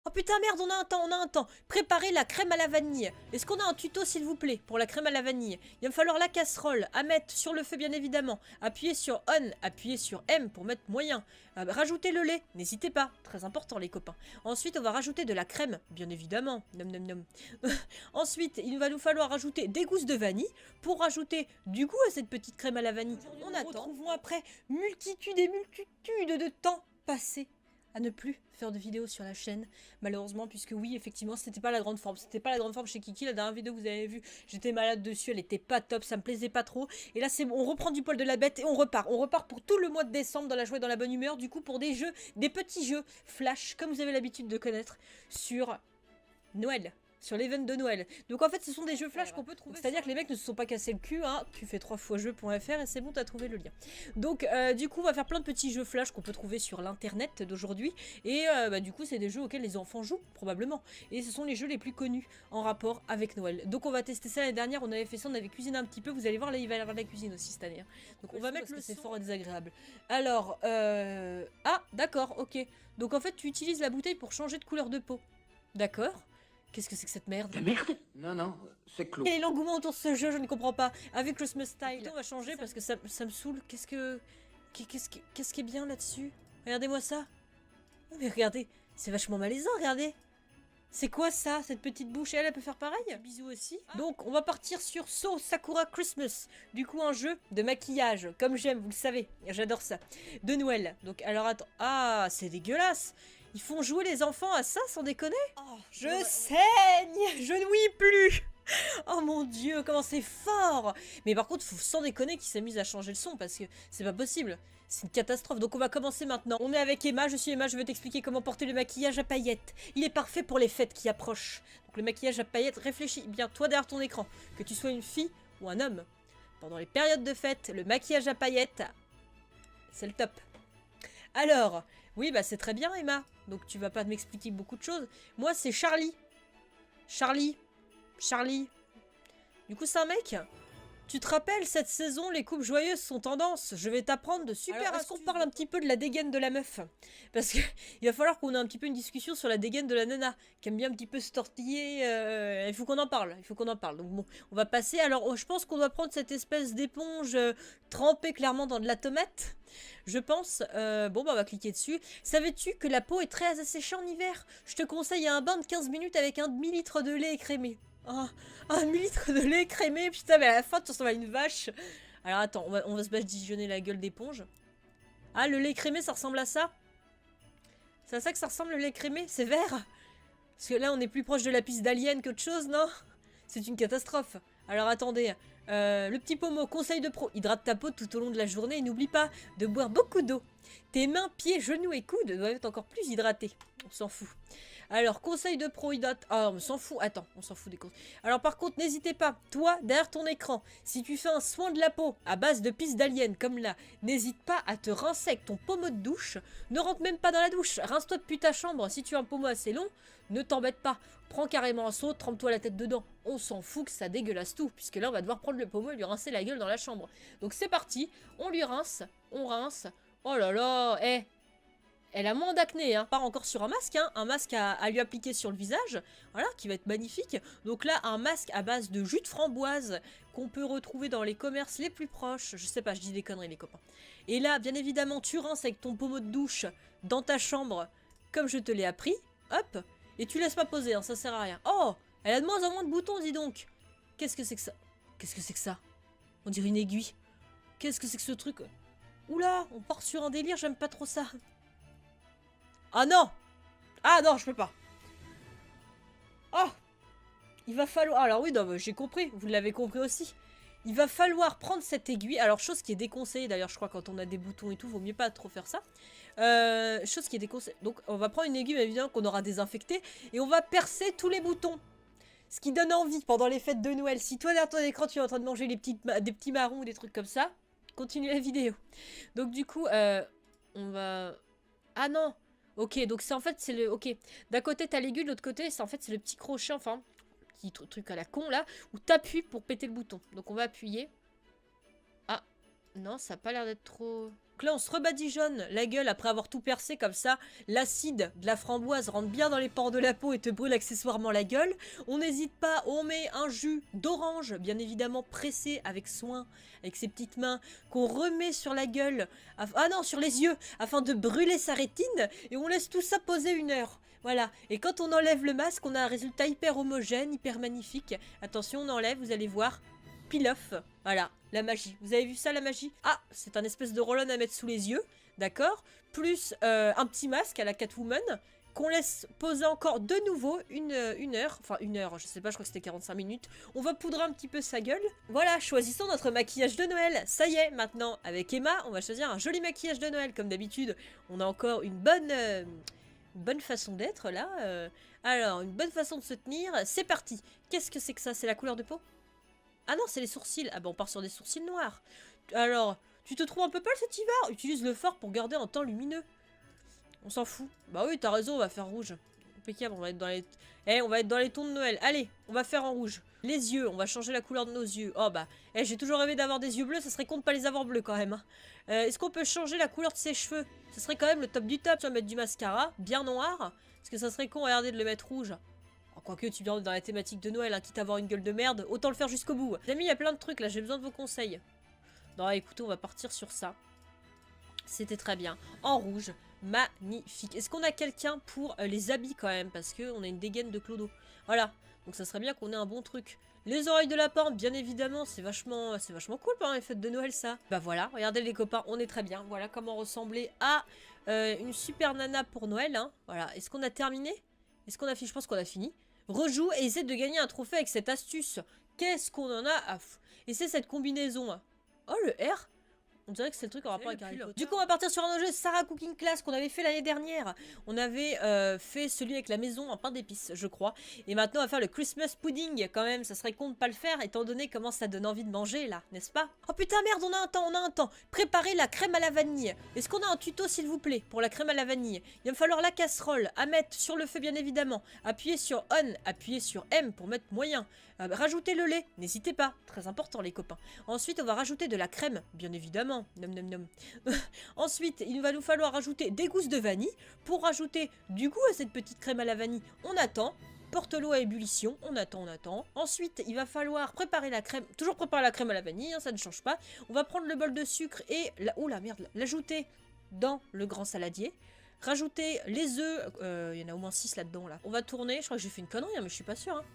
Oh putain merde, on a un temps, on a un temps. Préparez la crème à la vanille. Est-ce qu'on a un tuto s'il vous plaît pour la crème à la vanille? Il va me falloir la casserole à mettre sur le feu bien évidemment. Appuyez sur on, appuyez sur M pour mettre moyen. Rajoutez le lait, n'hésitez pas, très important les copains. Ensuite on va rajouter de la crème, bien évidemment. Nom nom nom. Ensuite il va nous falloir rajouter des gousses de vanille pour rajouter du goût à cette petite crème à la vanille. On attend. Retrouvons après multitude et multitude de temps passé à ne plus faire de vidéos sur la chaîne, malheureusement, puisque oui, effectivement, c'était pas la grande forme. C'était pas la grande forme chez Kiki, la dernière vidéo que vous avez vue, j'étais malade dessus, elle était pas top, ça me plaisait pas trop. Et là, c'est bon, on reprend du poil de la bête et on repart. On repart pour tout le mois de décembre dans la joie et dans la bonne humeur, du coup, pour des jeux, des petits jeux flash, comme vous avez l'habitude de connaître, sur Noël. Sur l'event de Noël. Donc en fait ce sont des jeux flash qu'on peut trouver. C'est-à-dire que les mecs ne se sont pas cassés le cul, hein. Tu fais 3 fois jeu.fr et c'est bon, t'as trouvé le lien. Donc du coup on va faire plein de petits jeux flash qu'on peut trouver sur l'internet d'aujourd'hui. Et du coup c'est des jeux auxquels les enfants jouent probablement. Et ce sont les jeux les plus connus en rapport avec Noël. Donc on va tester ça l'année dernière, on avait fait ça, on avait cuisiné un petit peu. Vous allez voir là il va y avoir de la cuisine aussi cette année. Hein. Donc on va mettre le c'est fort et désagréable. Alors ah d'accord, ok. Donc en fait tu utilises la bouteille pour changer de couleur de peau. D'accord. Qu'est-ce que c'est que cette merde? La merde? Non, non, c'est clos. Quel est l'engouement autour de ce jeu? Je ne comprends pas. Avec Christmas Style, on va changer parce que ça me saoule. Qu'est-ce qui est bien là-dessus? Regardez-moi ça. Oh, mais regardez, c'est vachement malaisant, regardez. C'est quoi ça, cette petite bouche? Elle peut faire pareil? Bisous aussi. Donc, on va partir sur So Sakura Christmas. Du coup, un jeu de maquillage, comme j'aime, vous le savez. J'adore ça. De Noël. Donc, alors attends. Ah, c'est dégueulasse. Ils font jouer les enfants à ça, sans déconner? Oh, je saigne. Je n'ouïs plus. Oh mon dieu, comment c'est fort! Mais par contre, faut sans déconner qu'ils s'amusent à changer le son parce que c'est pas possible. C'est une catastrophe. Donc on va commencer maintenant. On est avec Emma, je suis Emma, je vais t'expliquer comment porter le maquillage à paillettes. Il est parfait pour les fêtes qui approchent. Donc le maquillage à paillettes, réfléchis bien toi derrière ton écran, que tu sois une fille ou un homme. Pendant les périodes de fête, le maquillage à paillettes, c'est le top. Alors, oui bah c'est très bien Emma. Donc tu vas pas m'expliquer beaucoup de choses. Moi c'est Charlie. Charlie. Du coup, c'est un mec. Tu te rappelles, cette saison, les coupes joyeuses sont tendance. Je vais t'apprendre de super astuces. Est-ce qu'on parle un petit peu de la dégaine de la meuf? Parce qu'il va falloir qu'on ait un petit peu une discussion sur la dégaine de la nana, qui aime bien un petit peu se tortiller. Il faut qu'on en parle. Il faut qu'on en parle. Donc bon, on va passer. Alors, je pense qu'on doit prendre cette espèce d'éponge trempée clairement dans de la tomate. Je pense. Bon, bah, on va cliquer dessus. Savais-tu que la peau est très asséchée en hiver? Je te conseille un bain de 15 minutes avec un demi-litre de lait écrémé. Oh, un demi-litre de lait crémé, putain, mais à la fin, tu ressembles à une vache. Alors attends, on va se badigeonner la gueule d'éponge. Ah, le lait crémé, ça ressemble à ça? C'est à ça que ça ressemble, le lait crémé? C'est vert? Parce que là, on est plus proche de la piste d'Alien qu'autre chose, non? C'est une catastrophe. Alors attendez, le petit pommeau, conseil de pro, hydrate ta peau tout au long de la journée et n'oublie pas de boire beaucoup d'eau. Tes mains, pieds, genoux et coudes doivent être encore plus hydratés. On s'en fout. Alors, conseil de pro hydrate. Ah, on s'en fout. Attends, on s'en fout des conseils. Alors, par contre, n'hésitez pas, toi, derrière ton écran, si tu fais un soin de la peau à base de pisse d'alien comme là, n'hésite pas à te rincer avec ton pommeau de douche. Ne rentre même pas dans la douche. Rince-toi depuis ta chambre. Si tu as un pommeau assez long, ne t'embête pas. Prends carrément un seau, trempe-toi la tête dedans. On s'en fout que ça dégueulasse tout, puisque là, on va devoir prendre le pommeau et lui rincer la gueule dans la chambre. Donc, c'est parti. On lui rince. On rince. Oh là là, elle a moins d'acné, hein. Part encore sur un masque à lui appliquer sur le visage, voilà, qui va être magnifique. Donc là, un masque à base de jus de framboise qu'on peut retrouver dans les commerces les plus proches. Je sais pas, je dis des conneries les copains. Et là, bien évidemment, tu rinces avec ton pommeau de douche dans ta chambre, comme je te l'ai appris, hop, et tu laisses pas poser, hein, ça sert à rien. Oh, elle a de moins en moins de boutons, dis donc. Qu'est-ce que c'est que ça? Qu'est-ce que c'est que ça? On dirait une aiguille. Qu'est-ce que c'est que ce truc? Oula, on part sur un délire, j'aime pas trop ça. Ah non! Ah non, je peux pas. Oh! Il va falloir... Alors oui, j'ai compris, vous l'avez compris aussi. Il va falloir prendre cette aiguille. Alors, chose qui est déconseillée, d'ailleurs, je crois, quand on a des boutons et tout, vaut mieux pas trop faire ça. Chose qui est déconseillée. Donc, on va prendre une aiguille, évidemment, qu'on aura désinfectée. Et on va percer tous les boutons. Ce qui donne envie pendant les fêtes de Noël. Si toi, derrière ton écran, tu es en train de manger des petits marrons ou des trucs comme ça, continue la vidéo. Donc, du coup, on va... Ah non! Ok, donc c'est en fait, c'est le... Ok, d'un côté t'as l'aiguille, de l'autre côté, c'est en fait, c'est le petit crochet, enfin, petit truc à la con, là, où t'appuies pour péter le bouton. Donc on va appuyer. Ah, non, ça a pas l'air d'être trop... Donc là, on se rebadigeonne la gueule après avoir tout percé comme ça. L'acide de la framboise rentre bien dans les pores de la peau et te brûle accessoirement la gueule. On n'hésite pas, on met un jus d'orange, bien évidemment pressé avec soin, avec ses petites mains, qu'on remet sur la gueule, ah non, sur les yeux, afin de brûler sa rétine. Et on laisse tout ça poser 1 heure. Voilà, et quand on enlève le masque, on a un résultat hyper homogène, hyper magnifique. Attention, on enlève, vous allez voir, peel-off, voilà, la magie. Vous avez vu ça, la magie? Ah, c'est un espèce de roll-on à mettre sous les yeux, d'accord? Plus un petit masque à la Catwoman, qu'on laisse poser encore de nouveau une heure, enfin 1 heure, je sais pas, je crois que c'était 45 minutes. On va poudrer un petit peu sa gueule. Voilà, choisissons notre maquillage de Noël. Ça y est, maintenant, avec Emma, on va choisir un joli maquillage de Noël. Comme d'habitude, on a encore une bonne façon d'être là. Alors, une bonne façon de se tenir. C'est parti. Qu'est-ce que c'est que ça? C'est la couleur de peau? Ah non, c'est les sourcils. Ah bah on part sur des sourcils noirs. Alors, tu te trouves un peu pâle cet hiver? Utilise le fard pour garder un teint lumineux. On s'en fout. Bah oui, t'as raison, on va faire rouge. Impeccable, on va être dans les... on va être dans les tons de Noël. Allez, on va faire en rouge. Les yeux, on va changer la couleur de nos yeux. Oh bah, j'ai toujours rêvé d'avoir des yeux bleus, ça serait con de pas les avoir bleus quand même. Hein. Est-ce qu'on peut changer la couleur de ses cheveux? Ce serait quand même le top du top, tu vas mettre du mascara, bien noir. Parce que ça serait con, regardez, de le mettre rouge. Oh, quoique, tu viens dans la thématique de Noël, hein, quitte à avoir une gueule de merde, autant le faire jusqu'au bout. Les amis, il y a plein de trucs là, j'ai besoin de vos conseils. Non, écoutez, on va partir sur ça. C'était très bien. En rouge. Magnifique. Est-ce qu'on a quelqu'un pour les habits quand même? Parce qu'on a une dégaine de clodo. Voilà. Donc ça serait bien qu'on ait un bon truc. Les oreilles de lapin, bien évidemment, c'est vachement cool pendant les fêtes de Noël ça. Bah voilà, regardez les copains, on est très bien. Voilà comment ressembler à une super nana pour Noël. Hein. Voilà. Est-ce qu'on a terminé? Est-ce qu'on a fini? Je pense qu'on a fini. Rejoue et essaie de gagner un trophée avec cette astuce. Qu'est-ce qu'on en a à Et c'est cette combinaison. Hein. Oh, le R. On dirait que c'est le truc en rapport avec Harry Potter. Du coup, on va partir sur un autre jeu, Sarah Cooking Class, qu'on avait fait l'année dernière. On avait fait celui avec la maison en pain d'épices, je crois. Et maintenant, on va faire le Christmas Pudding, quand même. Ça serait con de pas le faire, étant donné comment ça donne envie de manger, là, n'est-ce pas? Oh putain, merde, on a un temps. Préparer la crème à la vanille. Est-ce qu'on a un tuto, s'il vous plaît, pour la crème à la vanille? Il va me falloir la casserole, à mettre sur le feu, bien évidemment. Appuyer sur On, appuyer sur M pour mettre moyen. Rajouter le lait, n'hésitez pas, très important les copains. Ensuite, on va rajouter de la crème, bien évidemment. Nom nom nom. Ensuite, il va nous falloir rajouter des gousses de vanille. Pour rajouter du goût à cette petite crème à la vanille, on attend. Porte l'eau à ébullition, on attend. Ensuite, il va falloir préparer la crème, toujours préparer la crème à la vanille, hein, ça ne change pas. On va prendre le bol de sucre et, l'ajouter dans le grand saladier. Rajouter les œufs, il y en a au moins 6 là-dedans là. On va tourner, je crois que j'ai fait une connerie, hein, mais je suis pas sûre. Hein.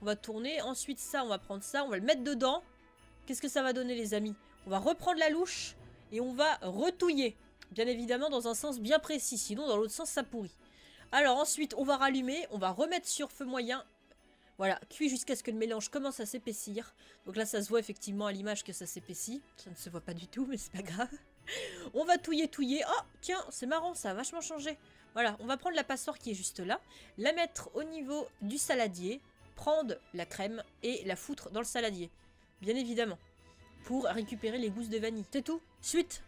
On va tourner, ensuite ça, on va prendre ça, on va le mettre dedans. Qu'est-ce que ça va donner les amis? On va reprendre la louche et on va retouiller. Bien évidemment dans un sens bien précis, sinon dans l'autre sens ça pourrit. Alors ensuite on va rallumer, on va remettre sur feu moyen. Voilà, cuit jusqu'à ce que le mélange commence à s'épaissir. Donc là ça se voit effectivement à l'image que ça s'épaissit. Ça ne se voit pas du tout mais c'est pas grave. On va touiller. Oh tiens, c'est marrant, ça a vachement changé. Voilà, on va prendre la passoire qui est juste là, la mettre au niveau du saladier, prendre la crème et la foutre dans le saladier. Bien évidemment. Pour récupérer les gousses de vanille. C'est tout. Suite.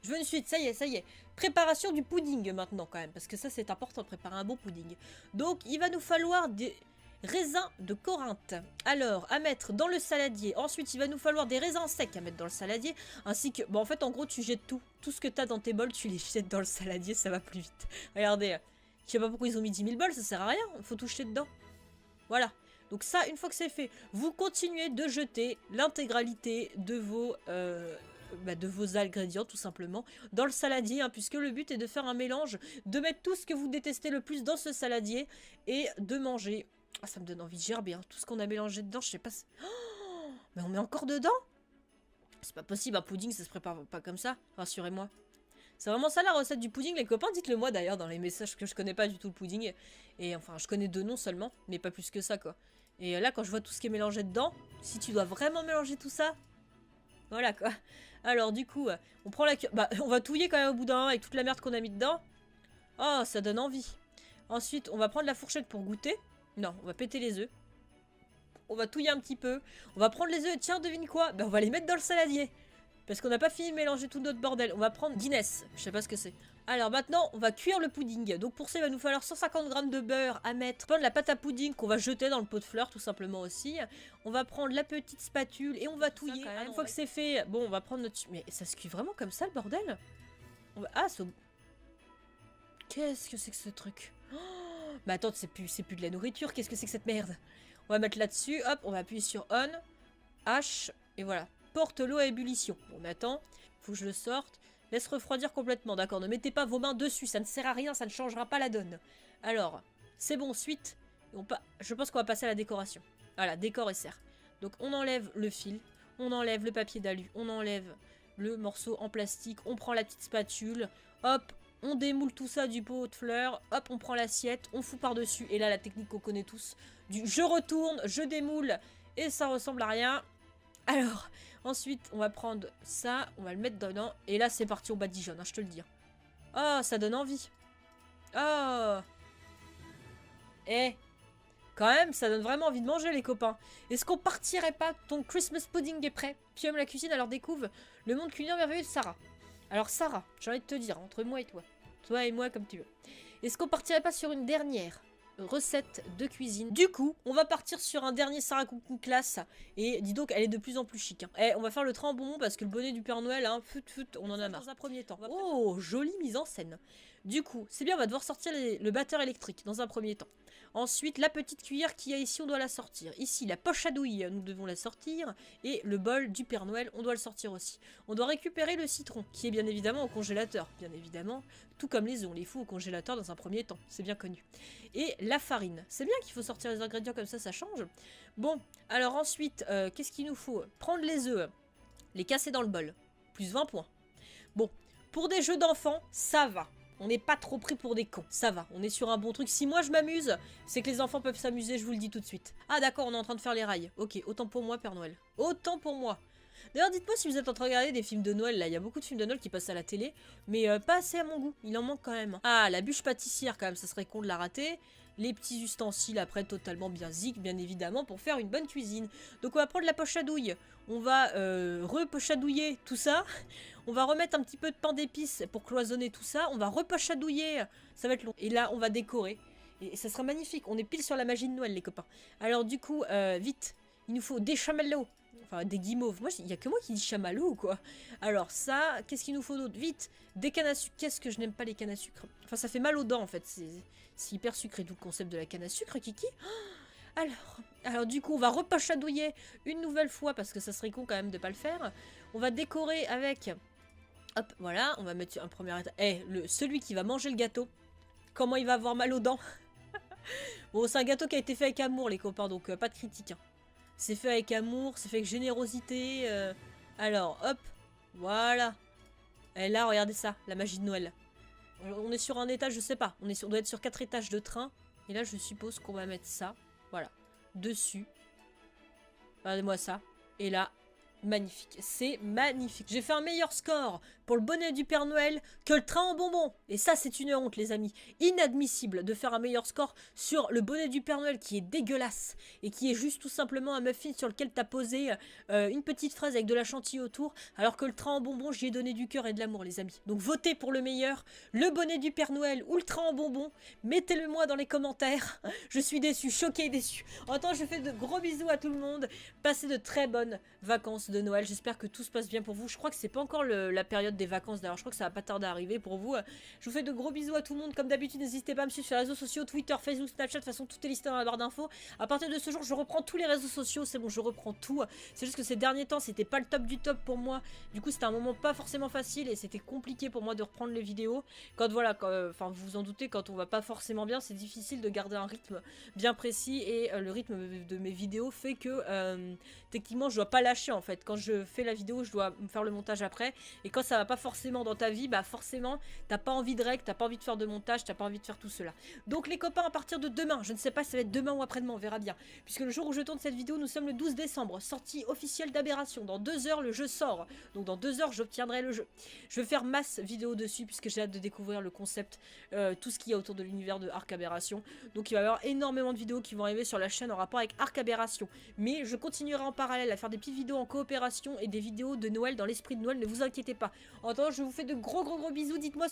Je veux une suite, ça y est. Préparation du pudding maintenant quand même. Parce que ça c'est important de préparer un bon pudding. Donc il va nous falloir des raisins de Corinthe. Alors à mettre dans le saladier. Ensuite il va nous falloir des raisins secs à mettre dans le saladier. Ainsi que, bon en fait en gros tu jettes tout. Tout ce que tu as dans tes bols tu les jettes dans le saladier, ça va plus vite. Regardez. Je sais pas pourquoi ils ont mis 10 000 bols, ça sert à rien. Il faut tout jeter dedans. Voilà. Donc ça, une fois que c'est fait, vous continuez de jeter l'intégralité de vos ingrédients, tout simplement, dans le saladier, hein, puisque le but est de faire un mélange, de mettre tout ce que vous détestez le plus dans ce saladier, et de manger. Ah, ça me donne envie de gerber, hein. Tout ce qu'on a mélangé dedans, je sais pas... Oh, mais on met encore dedans? C'est pas possible, un pudding, ça se prépare pas comme ça, rassurez-moi. C'est vraiment ça la recette du pudding, les copains, dites-le moi d'ailleurs dans les messages, que je connais pas du tout le pudding, et enfin, je connais 2 noms seulement, mais pas plus que ça, quoi. Et là, quand je vois tout ce qui est mélangé dedans, si tu dois vraiment mélanger tout ça, voilà quoi. Alors du coup, on prend la... Bah, on va touiller quand même au bout d'un moment avec toute la merde qu'on a mis dedans. Oh, ça donne envie. Ensuite, on va prendre la fourchette pour goûter. Non, on va péter les œufs. On va touiller un petit peu. On va prendre les œufs, tiens, devine quoi? Bah, on va les mettre dans le saladier. Parce qu'on n'a pas fini de mélanger tout notre bordel. On va prendre Guinness, je sais pas ce que c'est. Alors maintenant, on va cuire le pudding. Donc pour ça, il va nous falloir 150 g de beurre à mettre. Prendre la pâte à pudding qu'on va jeter dans le pot de fleurs, tout simplement aussi. On va prendre la petite spatule et on va touiller. Une fois que c'est fait, bon, on va prendre notre... Mais ça se cuit vraiment comme ça, le bordel? Ah, qu'est-ce que c'est que ce truc? Oh, mais attends, c'est plus de la nourriture. Qu'est-ce que c'est que cette merde? On va mettre là-dessus. Hop, on va appuyer sur on. H. Et voilà. Porte l'eau à ébullition. Bon, mais attends. Faut que je le sorte. Laisse refroidir complètement. D'accord, ne mettez pas vos mains dessus. Ça ne sert à rien. Ça ne changera pas la donne. Alors, c'est bon. Suite. Je pense qu'on va passer à la décoration. Voilà, décor et serre. Donc, on enlève le fil. On enlève le papier d'alu. On enlève le morceau en plastique. On prend la petite spatule. Hop. On démoule tout ça du pot de fleurs, hop, on prend l'assiette, on fout par-dessus. Et là, la technique qu'on connaît tous, du je retourne, je démoule, et ça ressemble à rien. Alors, ensuite, on va prendre ça, on va le mettre dedans. Et là, c'est parti, on badigeonne, hein, je te le dis. Oh, ça donne envie. Oh. Eh, quand même, ça donne vraiment envie de manger, les copains. Est-ce qu'on partirait pas? Ton Christmas pudding est prêt. Puis la cuisine, alors découvre le monde culinaire merveilleux de Sarah. Alors Sarah, j'ai envie de te dire, entre moi et toi et moi comme tu veux, est-ce qu'on partirait pas sur une dernière recette de cuisine? Du coup, on va partir sur un dernier Sarah Cooking classe, et dis donc, elle est de plus en plus chic. Hein. Eh, on va faire le train en bonbon parce que le bonnet du Père Noël, hein, on en a marre. Dans un premier temps. Oh, jolie mise en scène. Du coup, c'est bien, on va devoir sortir le batteur électrique dans un premier temps. Ensuite, la petite cuillère qu'il y a ici, on doit la sortir. Ici, la poche à douille, nous devons la sortir. Et le bol du Père Noël, on doit le sortir aussi. On doit récupérer le citron, qui est bien évidemment au congélateur. Bien évidemment, tout comme les œufs, on les fout au congélateur dans un premier temps. C'est bien connu. Et la farine. C'est bien qu'il faut sortir les ingrédients comme ça change. Bon, alors ensuite, qu'est-ce qu'il nous faut? Prendre les œufs, les casser dans le bol. Plus 20 points. Bon, pour des jeux d'enfants, ça va. On n'est pas trop pris pour des cons. Ça va, on est sur un bon truc. Si moi je m'amuse, c'est que les enfants peuvent s'amuser, je vous le dis tout de suite. Ah d'accord, on est en train de faire les rails. Ok, autant pour moi, Père Noël. Autant pour moi. D'ailleurs, dites-moi si vous êtes en train de regarder des films de Noël, là. Il y a beaucoup de films de Noël qui passent à la télé, mais pas assez à mon goût. Il en manque quand même. Ah, la bûche pâtissière, quand même, ça serait con de la rater. Les petits ustensiles après totalement bien zig, bien évidemment, pour faire une bonne cuisine. Donc on va prendre la poche à douille. On va repochadouiller tout ça. On va remettre un petit peu de pain d'épices pour cloisonner tout ça. On va repochadouiller. Ça va être long. Et là, on va décorer. Et ça sera magnifique. On est pile sur la magie de Noël, les copains. Alors du coup, vite, il nous faut des chamallows. Enfin, des guimauves. Moi, il n'y a que moi qui dis chamallow ou quoi. Alors ça, qu'est-ce qu'il nous faut d'autre? Vite, des cannes à sucre. Qu'est-ce que je n'aime pas les cannes à sucre? Enfin, ça fait mal aux dents, en fait. C'est hyper sucré, tout le concept de la canne à sucre, Kiki. Alors du coup, on va repochadouiller une nouvelle fois, parce que ça serait con quand même de pas le faire. On va décorer avec... Hop, voilà, on va mettre un premier état. Eh, celui qui va manger le gâteau, comment il va avoir mal aux dents? Bon, c'est un gâteau qui a été fait avec amour, les copains, donc pas de critique. Hein. C'est fait avec amour, c'est fait avec générosité. Alors, hop, voilà. Et là, regardez ça, la magie de Noël. On est sur un étage, je sais pas. On doit être sur 4 étages de train. Et là, je suppose qu'on va mettre ça. Voilà. Dessus. Regardez-moi ça. Et là, magnifique. C'est magnifique. J'ai fait un meilleur score pour le bonnet du Père Noël que le train en bonbons. Et ça, c'est une honte, les amis. Inadmissible de faire un meilleur score sur le bonnet du Père Noël qui est dégueulasse et qui est juste tout simplement un muffin sur lequel t'as posé une petite fraise avec de la chantilly autour, alors que le train en bonbons, j'y ai donné du cœur et de l'amour, les amis. Donc votez pour le meilleur, le bonnet du Père Noël ou le train en bonbons. Mettez-le moi dans les commentaires. Je suis déçue, choquée et déçue. En temps, je fais de gros bisous à tout le monde. Passez de très bonnes vacances de Noël. J'espère que tout se passe bien pour vous. Je crois que c'est pas encore la période des vacances d'ailleurs. Je crois que ça va pas tarder à arriver pour vous. Je vous fais de gros bisous à tout le monde. Comme d'habitude, n'hésitez pas à me suivre sur les réseaux sociaux, Twitter, Facebook, Snapchat. De toute façon, tout est listé dans la barre d'infos. À partir de ce jour, je reprends tous les réseaux sociaux. C'est bon, je reprends tout. C'est juste que ces derniers temps, c'était pas le top du top pour moi. Du coup, c'était un moment pas forcément facile et c'était compliqué pour moi de reprendre les vidéos. Quand voilà, enfin, vous vous en doutez, quand on va pas forcément bien, c'est difficile de garder un rythme bien précis et le rythme de mes vidéos fait que techniquement, je dois pas lâcher en fait. Quand je fais la vidéo, je dois me faire le montage après. Et quand ça va pas forcément dans ta vie, bah forcément, t'as pas envie de règles, t'as pas envie de faire de montage, t'as pas envie de faire tout cela. Donc les copains, à partir de demain, je ne sais pas si ça va être demain ou après-demain, on verra bien. Puisque le jour où je tourne cette vidéo, nous sommes le 12 décembre, sortie officielle d'Aberration. Dans 2 heures, le jeu sort. Donc dans 2 heures, j'obtiendrai le jeu. Je vais faire masse vidéo dessus, puisque j'ai hâte de découvrir le concept, tout ce qu'il y a autour de l'univers de Arc Aberration. Donc il va y avoir énormément de vidéos qui vont arriver sur la chaîne en rapport avec Arc Aberration. Mais je continuerai en parallèle à faire des petites vidéos en coopération et des vidéos de Noël dans l'esprit de Noël, ne vous inquiétez pas. En attendant, je vous fais de gros bisous, dites-moi